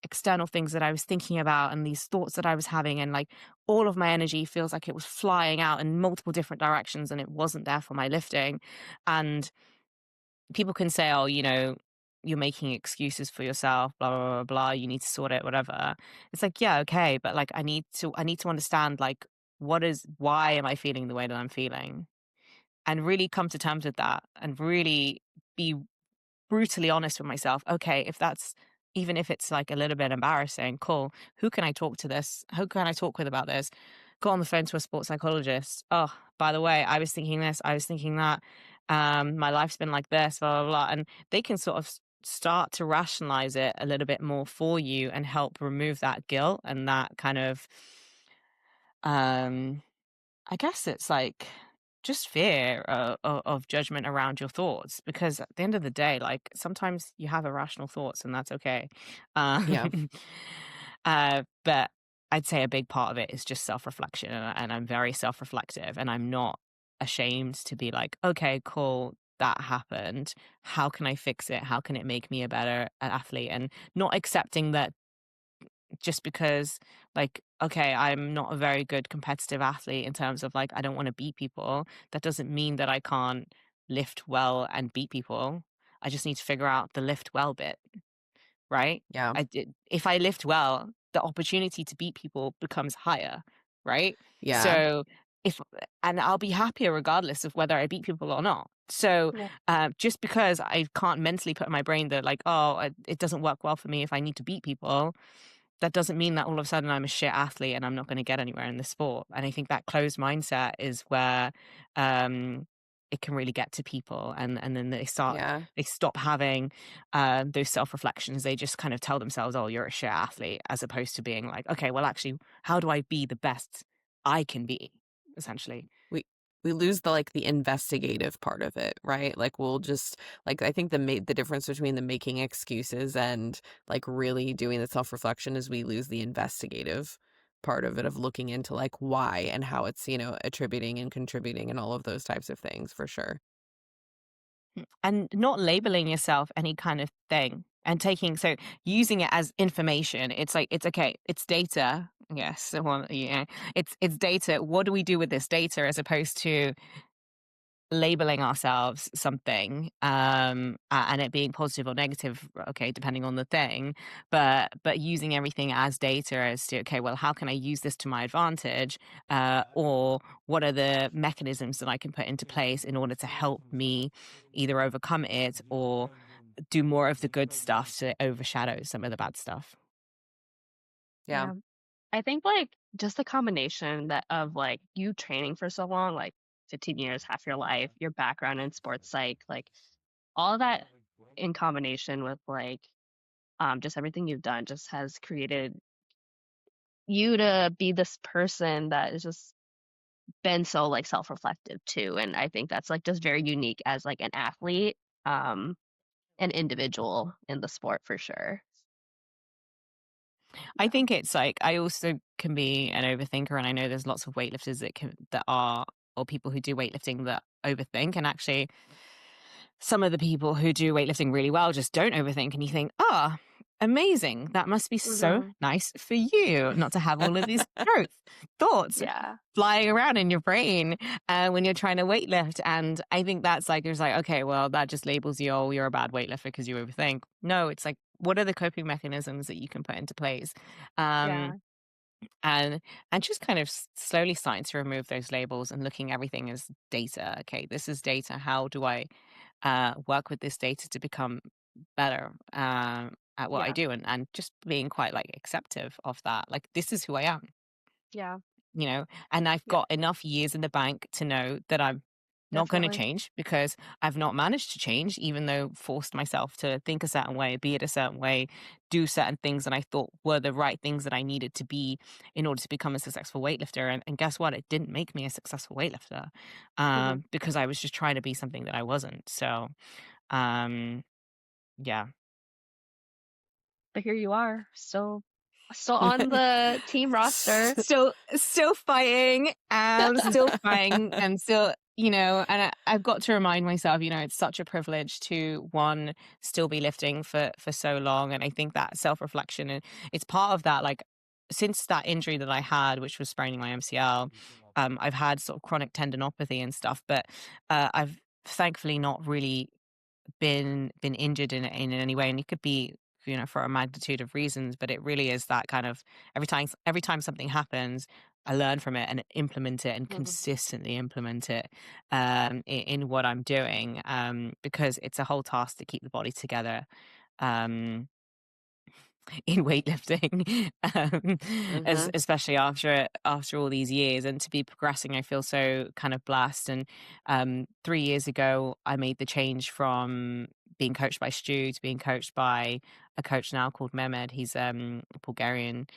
external things that I was thinking about, and these thoughts that I was having, and like all of my energy feels like it was flying out in multiple different directions, and it wasn't there for my lifting. And people can say, oh, you're making excuses for yourself, blah, blah, blah, blah. You need to sort it, whatever. It's like, yeah, okay. But like, I need to understand like, why am I feeling the way that I'm feeling? And really come to terms with that and really be brutally honest with myself. Okay, even if it's like a little bit embarrassing, cool. Who can I talk to this? Who can I talk with about this? Go on the phone to a sports psychologist. Oh, by the way, I was thinking this, I was thinking that. My life's been like this, blah, blah, blah. And they can sort of start to rationalize it a little bit more for you and help remove that guilt and that kind of, um, I guess it's like just fear of judgment around your thoughts, because at the end of the day, like sometimes you have irrational thoughts and that's okay. Yeah. Um, but I'd say a big part of it is just self-reflection, and I'm very self-reflective, and I'm not ashamed to be like, okay, cool, that happened. How can I fix it? How can it make me a better athlete? And not accepting that just because, like, okay, I'm not a very good competitive athlete in terms of like I don't want to beat people, that doesn't mean that I can't lift well and beat people. I just need to figure out the lift well bit, right? Yeah. If I lift well, the opportunity to beat people becomes higher, right? Yeah. So if and I'll be happier regardless of whether I beat people or not. So Yeah. just because I can't mentally put in my brain that like, oh, it doesn't work well for me if I need to beat people, that doesn't mean that all of a sudden I'm a shit athlete and I'm not going to get anywhere in the sport. And I think that closed mindset is where um, it can really get to people, and then Yeah. they stop having those self reflections. They just kind of tell themselves, "Oh, you're a shit athlete," as opposed to being like, "Okay, well, actually, how do I be the best I can be?" Essentially. We we lose the investigative part of it, right? Like we'll just like I think the difference between the making excuses and like really doing the self-reflection is we lose the investigative part of it of looking into like why and how it's, attributing and contributing and all of those types of things for sure. And not labeling yourself any kind of thing, and using it as information. It's like, it's okay, it's data. Yes, well, yeah, it's data. What do we do with this data, as opposed to labeling ourselves something, and it being positive or negative, okay, depending on the thing, but using everything as data as to, okay, well, how can I use this to my advantage, or what are the mechanisms that I can put into place in order to help me either overcome it or do more of the good stuff to overshadow some of the bad stuff. Yeah. Yeah. I think like just the combination that of like you training for so long, like 15 years, half your life, your background in sports psych, like all of that in combination with like just everything you've done just has created you to be this person that has just been so like self-reflective too. And I think that's like just very unique as like an athlete, um, an individual in the sport for sure. I Yeah. think it's like, I also can be an overthinker, and I know there's lots of weightlifters that are, or people who do weightlifting that overthink, and actually some of the people who do weightlifting really well just don't overthink, and you think, ah, amazing. That must be so Hmm. nice for you not to have all of these thoughts Yeah. flying around in your brain when you're trying to weightlift. And I think that's like, it's like, okay, well, that just labels you, oh, you're a bad weightlifter because you overthink. No, it's like, what are the coping mechanisms that you can put into place? Um, Yeah. and just kind of slowly starting to remove those labels and looking everything as data. Okay, this is data. How do I work with this data to become better at what I Yeah. do, and just being quite like acceptive of that. Like, this is who I am, Yeah. and I've Yep. got enough years in the bank to know that I'm not going to Definitely. change, because I've not managed to change, even though forced myself to think a certain way, be it a certain way, do certain things that I thought were the right things that I needed to be in order to become a successful weightlifter. And guess what? It didn't make me a successful weightlifter, Hmm. because I was just trying to be something that I wasn't. So, um, yeah. But here you are, still on the team roster. Still fighting, still fighting, and still, and I've got to remind myself, it's such a privilege to, one, still be lifting for so long. And I think that self-reflection, and it's part of that, like, since that injury that I had, which was spraining my MCL, I've had sort of chronic tendinopathy and stuff, but I've thankfully not really been injured in any way. And it could be, for a magnitude of reasons, but it really is that kind of, every time something happens, I learn from it and implement it, and Hmm. consistently implement it in what I'm doing, because it's a whole task to keep the body together, um in weightlifting, Hmm. especially after all these years, and to be progressing. I feel so kind of blessed. And 3 years ago, I made the change from being coached by Stu to being coached by a coach now called Mehmed. He's a Bulgarian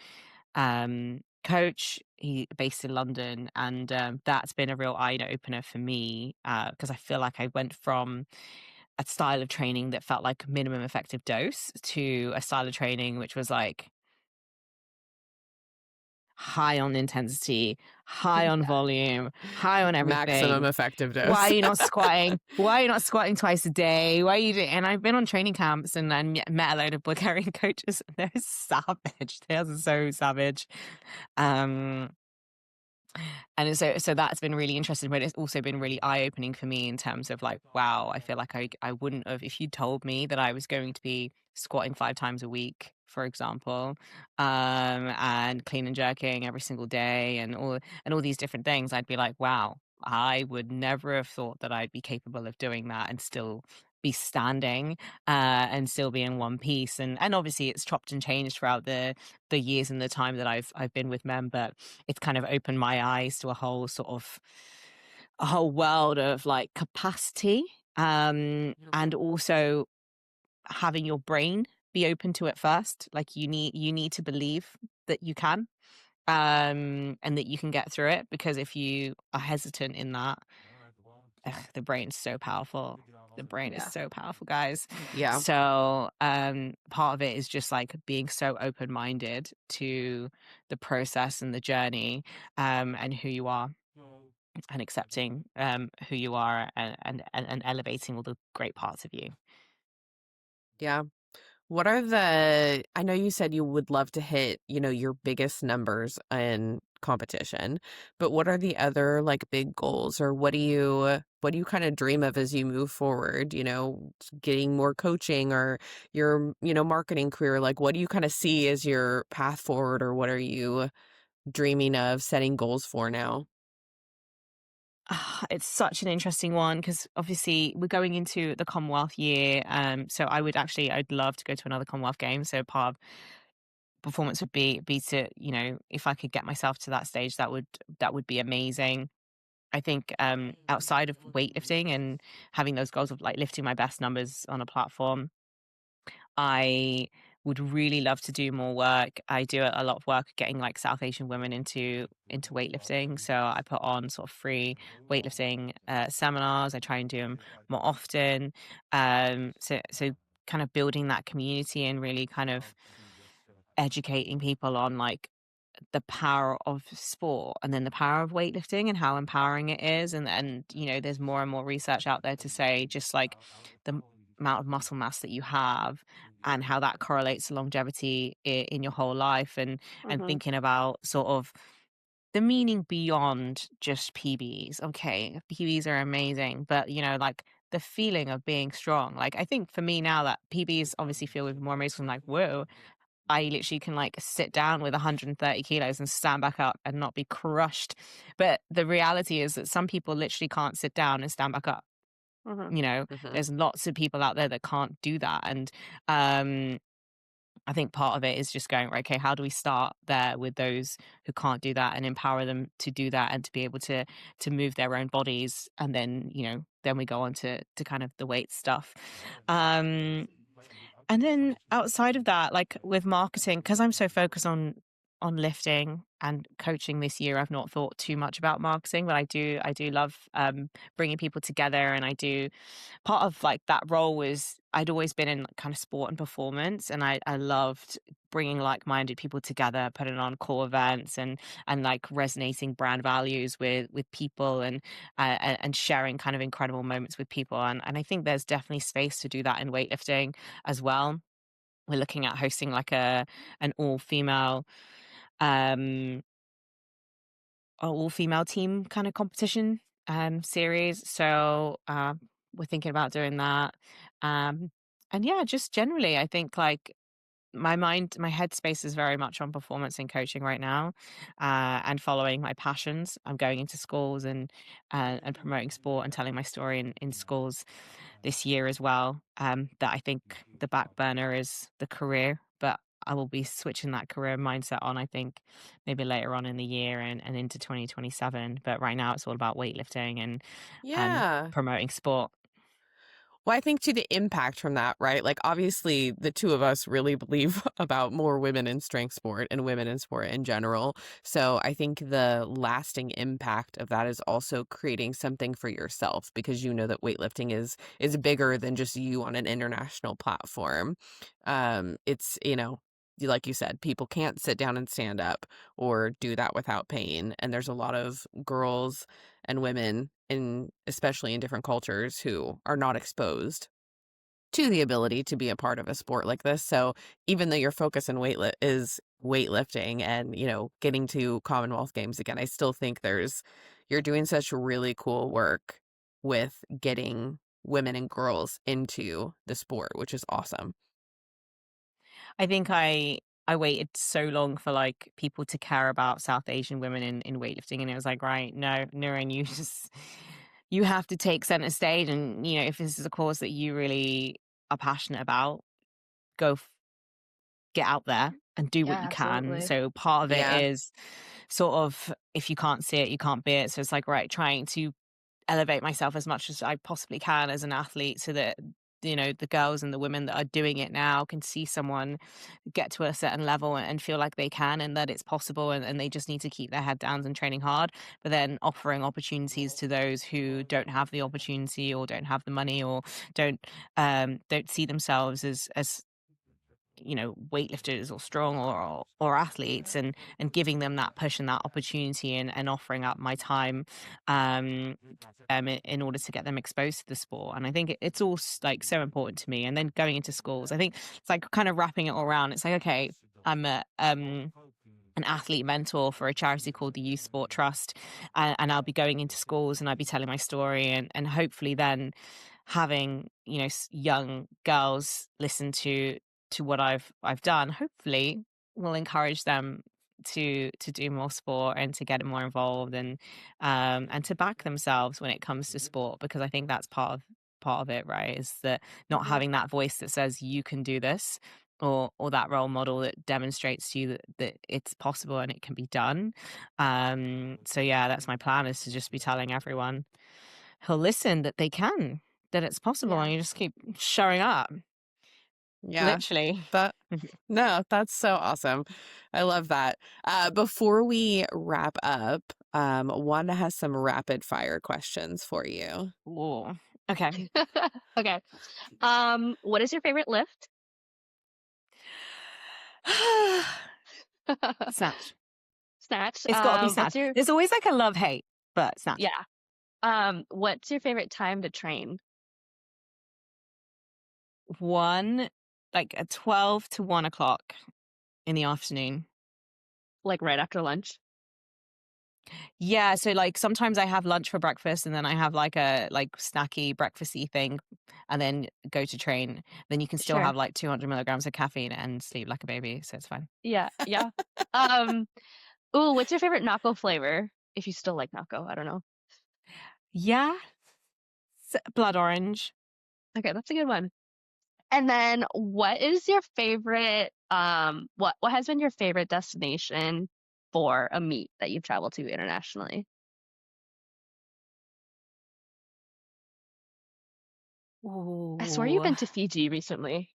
coach. He based in London, and that's been a real eye opener for me, because I feel like I went from a style of training that felt like minimum effective dose to a style of training which was like high on intensity, high on Yeah. volume, high on Maximum everything. effective Why are dose. you not squatting? Why are you not squatting twice a day? Why are you doing? And I've been on training camps and met a load of Bulgarian coaches. They're savage. They're so savage. Um, and so that's been really interesting, but it's also been really eye-opening for me in terms of like, wow, I feel like I wouldn't have, if you told me that I was going to be squatting 5 times a week, for example, and clean and jerking every single day, and all these different things, I'd be like, wow, I would never have thought that I'd be capable of doing that and still be standing, and still be in one piece. And obviously it's chopped and changed throughout the years and the time that I've been with men, but it's kind of opened my eyes to a whole world of like capacity, and also having your brain be open to it first. Like, you need to believe that you can, and that you can get through it, because if you are hesitant in that, the brain's so powerful. The brain is Yeah. so powerful, guys. Yeah. So part of it is just like being so open-minded to the process and the journey, and who you are, and accepting who you are, and elevating all the great parts of you. Yeah. I know you said you would love to hit, your biggest numbers in competition, but what are the other like big goals, or what do you kind of dream of as you move forward, getting more coaching, or your, marketing career? Like, what do you kind of see as your path forward, or what are you dreaming of setting goals for now? It's such an interesting one, because obviously we're going into the Commonwealth year. So I'd love to go to another Commonwealth game. So part of performance would be to, if I could get myself to that stage, that would be amazing. I think outside of weightlifting and having those goals of like lifting my best numbers on a platform, I would really love to do more work. I do a lot of work getting like South Asian women into weightlifting. So I put on sort of free weightlifting seminars. I try and do them more often. So kind of building that community and really kind of educating people on like the power of sport, and then the power of weightlifting and how empowering it is. And there's more and more research out there to say just like the amount of muscle mass that you have, and how that correlates to longevity in your whole life, and Hmm. thinking about sort of the meaning beyond just PBs. Okay, PBs are amazing, but like the feeling of being strong. Like, I think for me now that PBs obviously feel even more amazing, like, whoa, I literally can like sit down with 130 kilos and stand back up and not be crushed. But the reality is that some people literally can't sit down and stand back up. Mhm. You know, Mhm. there's lots of people out there that can't do that. And um, I think part of it is just going, right, okay, how do we start there with those who can't do that and empower them to do that and to be able to move their own bodies, and then, you know, then we go on to kind of the weight stuff. Um and then outside of that, like with marketing, because I'm so focused on lifting and coaching this year, I've not thought too much about marketing, but I do love bringing people together, and I do part of like that role was I'd always been in kind of sport and performance, and I loved bringing like-minded people together, putting on core events, and like resonating brand values with people, and sharing kind of incredible moments with people, and I think there's definitely space to do that in weightlifting as well. We're looking at hosting like a an um all female team kind of competition series. So we're thinking about doing that. Um and yeah, just generally I think like my headspace is very much on performance and coaching right now, and following my passions. I'm going into schools and promoting sport and telling my story in schools this year as well. That I think the back burner is the career, but I will be switching that career mindset on, I think, maybe later on in the year and into 2027. But right now it's all about weightlifting and Yeah. promoting sport. Well, I think to the impact from that, right? Like, obviously, the two of us really believe about more women in strength sport and women in sport in general. So I think the lasting impact of that is also creating something for yourself, because you know that weightlifting is bigger than just you on an international platform. It's, like you said, people can't sit down and stand up or do that without pain. And there's a lot of girls and women in especially in different cultures who are not exposed to the ability to be a part of a sport like this. So even though your focus in is weightlifting and, getting to Commonwealth Games again, I still think you're doing such really cool work with getting women and girls into the sport, which is awesome. I think I waited so long for like people to care about South Asian women in weightlifting, and it was like, right, no, Noorin, you just you have to take center stage, and you know, if this is a cause that you really are passionate about, go get out there and do what Yeah, you can. absolutely. So part of it Yeah. is sort of, if you can't see it, you can't be it. So it's like, right, trying to elevate myself as much as I possibly can as an athlete, so that, you know, the girls and the women that are doing it now can see someone get to a certain level and feel like they can, and that it's possible, and they just need to keep their head down and training hard, but then offering opportunities to those who don't have the opportunity or don't have the money or don't see themselves as you know, weightlifters or strong or athletes, and giving them that push and that opportunity, and offering up my time um in order to get them exposed to the sport. And I think it's all like so important to me. And then going into schools, I think it's like kind of wrapping it all around. It's like, okay, I'm an athlete mentor for a charity called the Youth Sport Trust, and I'll be going into schools and I'll be telling my story, and hopefully then having, you know, young girls listen to what I've done, hopefully will encourage them to do more sport and to get more involved, and to back themselves when it comes to sport, because I think that's part of it, right? Is that not Mhm. having that voice that says you can do this, or that role model that demonstrates to you that it's possible and it can be done. So yeah, that's my plan, is to just be telling everyone who'll listen that they can, that it's possible, Yeah. and you just keep showing up. Yeah. Literally. That No, that's so awesome. I love that. Before we wrap up, Wanda has some rapid fire questions for you. Ooh. Okay. Okay. What is your favorite lift? Snatch. Snatch. It's got to be What's snatch. your There's always like a love hate, but snatch. yeah. What's your favorite time to train? One, like a 12 to 1 o'clock in the afternoon. Like right after lunch? Yeah, so like sometimes I have lunch for breakfast and then I have like a like snacky breakfasty thing and then go to train. Then you can still Sure. have like 200 milligrams of caffeine and sleep like a baby, so it's fine. Yeah, yeah. Um, ooh, what's your favorite Naco flavor? If you still like Naco, I don't know. Yeah, blood orange. Okay, that's a good one. And then what is your favorite what has been your favorite destination for a meet that you've traveled to internationally? I swear you've Ooh. been to Fiji recently.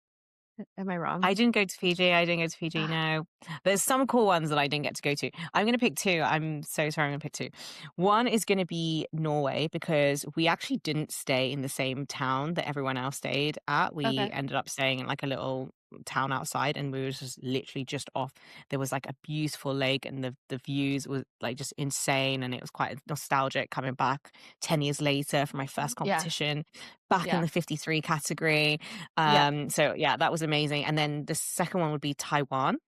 Am I wrong? I didn't go to Fiji. I didn't go to Fiji. No, there's some cool ones that I didn't get to go to. I'm going to pick two. I'm so sorry. I'm going to pick two. One is going to be Norway because we actually didn't stay in the same town that everyone else stayed at. We Okay. ended up staying in like a little town outside, and we were just literally just off. There was like a beautiful lake, and the views was like just insane, and it was quite nostalgic coming back 10 years later for my first Yeah. competition, back in Yeah. the 53 category. Yeah. So yeah, that was amazing. And then the second one would be Taiwan.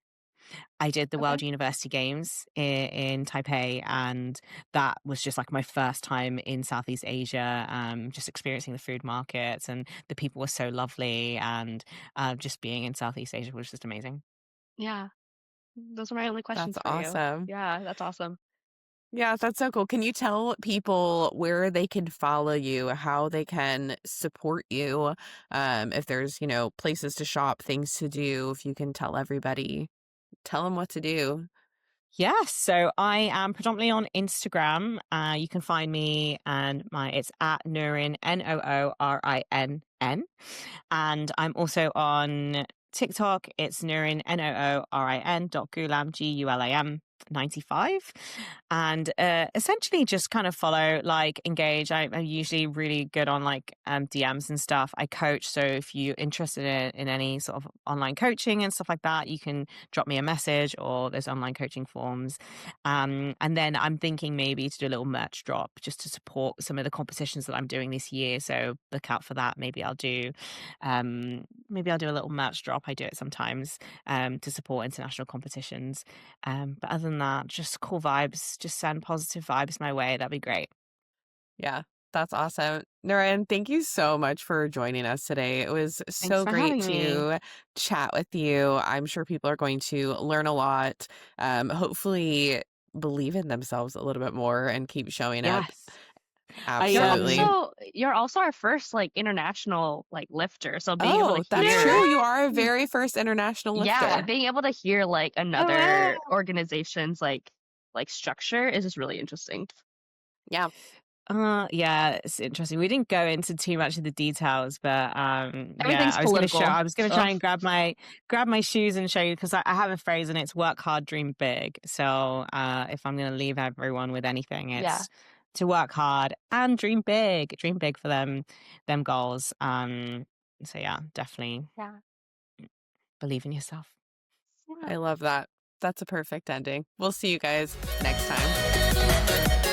I did the Okay. World University Games in Taipei, and that was just like my first time in Southeast Asia, just experiencing the food markets, and the people were so lovely, and just being in Southeast Asia was just amazing. Yeah. Those are my only That's questions for you. awesome. Yeah, that's awesome. Yeah, that's so cool. Can you tell people where they can follow you, how they can support you, if there's, places to shop, things to do, if you can tell everybody, tell them what to do. Yes, so I am predominantly on Instagram. You can find me, and it's at Noorin Noorin, and I'm also on TikTok. It's Noorin Noorin. Gulam 95, and essentially just kind of follow, like, engage. I'm usually really good on like DMs and stuff. I coach, so if you're interested in any sort of online coaching and stuff like that, you can drop me a message, or there's online coaching forms. And then I'm thinking maybe to do a little merch drop just to support some of the competitions that I'm doing this year. So look out for that. Maybe I'll do a little merch drop. I do it sometimes to support international competitions. But other than that, just cool vibes. Just send positive vibes my way. That'd be great. Yeah, that's awesome. Noorin, thank you so much for joining us today. It was Thanks so for great having me. to chat with you. I'm sure people are going to learn a lot, hopefully believe in themselves a little bit more and keep showing up. Yes. I Absolutely. You're also our first like international like lifter. So being able to Oh, that's hear true. You are our Noorin! very first international yeah, lifter. being able to hear like Oh, another wow. organization's like structure is just really interesting. Yeah. Yeah, it's interesting. We didn't go into too much of the details, but yeah, Everything's I political. was gonna So try and grab my shoes and show you, because I have a phrase, and it's work hard, dream big. So if I'm gonna leave everyone with anything, yeah. it's to work hard and dream big for them goals. So yeah, definitely Yeah. believe in yourself. Yeah. I love that. That's a perfect ending. We'll see you guys next time.